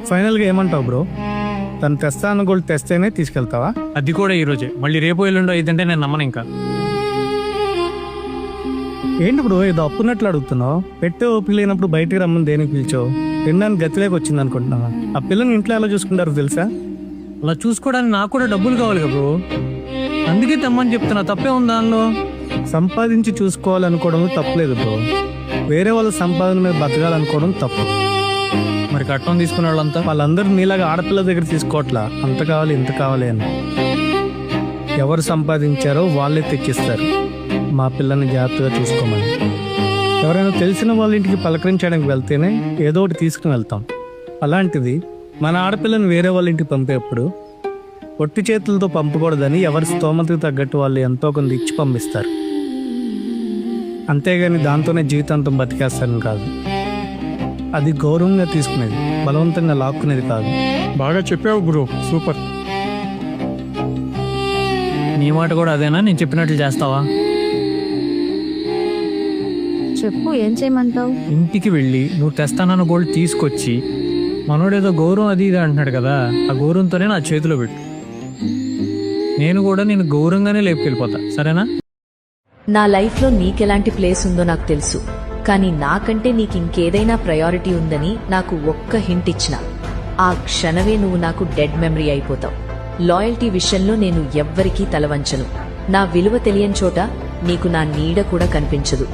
ఫైనల్గా ఏమంటావు బ్రో? తను తెస్తా అన్న గోల్డ్ తెస్తేనే తీసుకెళ్తావా? అది కూడా ఈరోజే, మళ్ళీ రేపు ఎల్లుండో ఇదంటే నేను నమ్మను. ఇంకా ఏంటి బ్రో ఏదో అప్పున్నట్లు అడుగుతున్నావు? పెట్టే ఓపిక లేనప్పుడు బయటికి రమ్మని దేనికి పిలిచావు? తినడానికి గతిలోకి వచ్చింది అనుకుంటున్నావా? ఆ పిల్లని ఇంట్లో ఎలా చూసుకుంటారో తెలుసా? అలా చూసుకోవడానికి నాకు కూడా డబ్బులు కావాలి కదా బ్రో, అందుకే తెమ్మని చెప్తున్నా. తప్పే ఉంది దానిలో? సంపాదించి చూసుకోవాలనుకోవడం తప్పలేదు బ్రో, వేరే వాళ్ళ సంపాదన మీద బతకాలనుకోవడం తప్పు. మరి కట్నం తీసుకునే వాళ్ళందరూ నీలాగా ఆడపిల్ల దగ్గర తీసుకోవట్లా, అంత కావాలి ఇంత కావాలి అని. ఎవరు సంపాదించారో వాళ్ళే తెచ్చిస్తారు. మా పిల్లని జాగ్రత్తగా చూసుకోమని. ఎవరైనా తెలిసిన వాళ్ళ ఇంటికి పలకరించడానికి వెళ్తేనే ఏదో ఒకటి తీసుకుని వెళ్తాం. అలాంటిది మన ఆడపిల్లని వేరే వాళ్ళ ఇంటికి పంపేప్పుడు ఒట్టి చేతులతో పంపకూడదని ఎవరి స్తోమతకు తగ్గట్టు వాళ్ళు ఎంతో కొంత ఇచ్చి పంపిస్తారు. అంతేగాని దాంతోనే జీవితాంతం బతికేస్తారని కాదు. అది గౌరవంగా తీసుకునేది, బలవంతంగా లాక్కునేది కాదు. బాగా చెప్పావు బ్రో, సూపర్. నీ మాట కూడా అదేనా? నేను చెప్పినట్లు చేస్తావా? చెప్పు, ఏం చేయమంటావు? ఇంటికి వెళ్ళి నువ్వు తెస్తానన్న గోల్డ్ తీసుకొచ్చి, మనోడేదో గౌరవం అది ఇది అంటున్నాడు కదా, ఆ గౌరవంతోనే నా చేతిలో పెట్టు. నేను కూడా నేను గౌరవంగానే లేపుకెళ్ళిపోతా, సరేనా? నా లైఫ్లో నీకెలాంటి ప్లేస్ ఉందో నాకు తెలుసు, కానీ నాకంటే నీకు ఇంకేదైనా ప్రయారిటీ ఉందని నాకు ఒక్క హింట్ ఇచ్చిన ఆ క్షణమే నువ్వు నాకు డెడ్ మెమరీ అయిపోతావు. లాయల్టీ విషయంలో నేను ఎవ్వరికీ తలవంచను. నా విలువ తెలియని చోట నీకు నా నీడ కూడా కనిపించదు.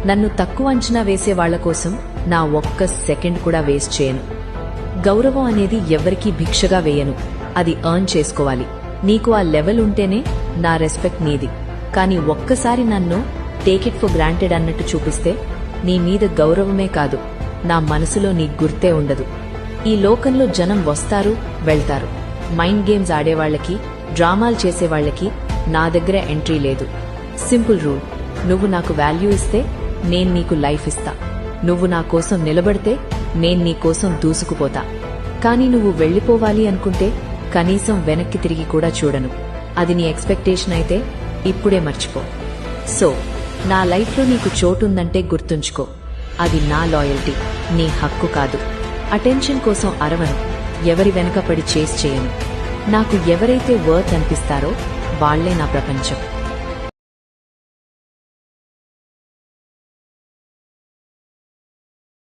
నన్ను తక్కువ అంచనా వేసే వాళ్ల కోసం నా ఒక్క సెకండ్ కూడా వేస్ట్ చేయను. గౌరవం అనేది ఎవ్వరికీ భిక్షగా వేయను, అది ఎర్న్ చేసుకోవాలి. నీకు ఆ లెవెల్ ఉంటేనే నా రెస్పెక్ట్ నీది. కానీ ఒక్కసారి నన్ను టేక్ ఇట్ ఫర్ గ్రాంటెడ్ అన్నట్టు చూపిస్తే నీ మీద గౌరవమే కాదు, నా మనసులో నీ గుర్తే ఉండదు. ఈ లోకంలో జనం వస్తారు వెళ్తారు. మైండ్ గేమ్స్ ఆడేవాళ్లకి, డ్రామాలు చేసేవాళ్లకి నా దగ్గర ఎంట్రీ లేదు. సింపుల్ రూల్, నువ్వు నాకు వాల్యూ ఇస్తే నేను నీకు లైఫ్ ఇస్తా. నువ్వు నా కోసం నిలబడితే నేను నీ కోసం దూసుకుపోతా. కానీ నువ్వు వెళ్లిపోవాలి అనుకుంటే కనీసం వెనక్కి తిరిగి కూడా చూడను. అది నీ ఎక్స్పెక్టేషన్ అయితే ఇప్పుడే మర్చిపో. సో నా లైఫ్లో నీకు చోటుందంటే గుర్తుంచుకో, అది నా లాయల్టీ, నీ హక్కు కాదు. అటెన్షన్ కోసం అరవను, ఎవరి వెనక పడి చేస్ చేయను. నాకు ఎవరైతే వర్త్ అనిపిస్తారో వాళ్లే నా ప్రపంచం.